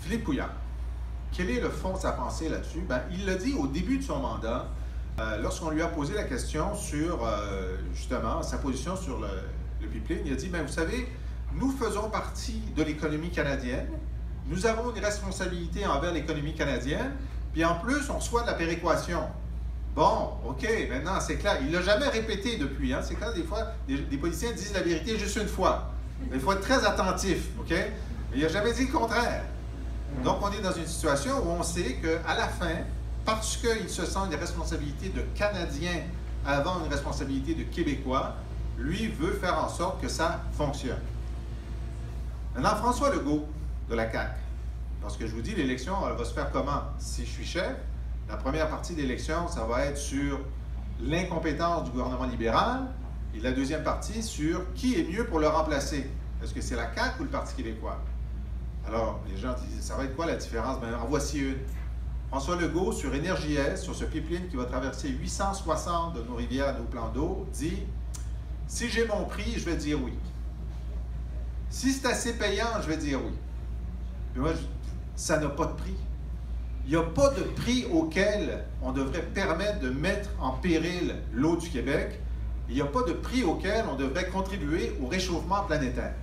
Philippe Couillard, quel est le fond de sa pensée là-dessus? Ben, il l'a dit au début de son mandat, lorsqu'on lui a posé la question sur, justement, sa position sur le pipeline. Il a dit, ben, vous savez, nous faisons partie de l'économie canadienne, nous avons une responsabilité envers l'économie canadienne, puis en plus, on reçoit de la péréquation. Bon, OK, maintenant, c'est clair. Il ne l'a jamais répété depuis. Hein? C'est quand des fois, des politiciens disent la vérité juste une fois. Il faut être très attentif, OK? Mais il n'a jamais dit le contraire. Donc, on est dans une situation où on sait qu'à la fin, parce qu'il se sent des responsabilités de Canadiens avant une responsabilité de Québécois, lui veut faire en sorte que ça fonctionne. Maintenant, François Legault de la CAQ, parce que je vous dis, l'élection, elle va se faire comment? Si je suis chef, la première partie de l'élection, ça va être sur l'incompétence du gouvernement libéral, et la deuxième partie sur qui est mieux pour le remplacer. Est-ce que c'est la CAQ ou le Parti québécois? Alors, les gens disent, ça va être quoi la différence? Bien, en voici une. François Legault, sur Énergie Est, sur ce pipeline qui va traverser 860 de nos rivières, nos plans d'eau, dit, si j'ai mon prix, je vais dire oui. Si c'est assez payant, je vais dire oui. Puis moi, ça n'a pas de prix. Il n'y a pas de prix auquel on devrait permettre de mettre en péril l'eau du Québec. Il n'y a pas de prix auquel on devrait contribuer au réchauffement planétaire.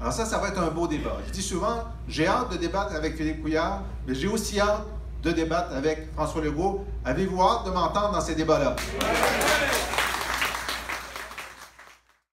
Alors ça va être un beau débat. Je dis souvent, j'ai hâte de débattre avec Philippe Couillard, mais j'ai aussi hâte de débattre avec François Legault. Avez-vous hâte de m'entendre dans ces débats-là?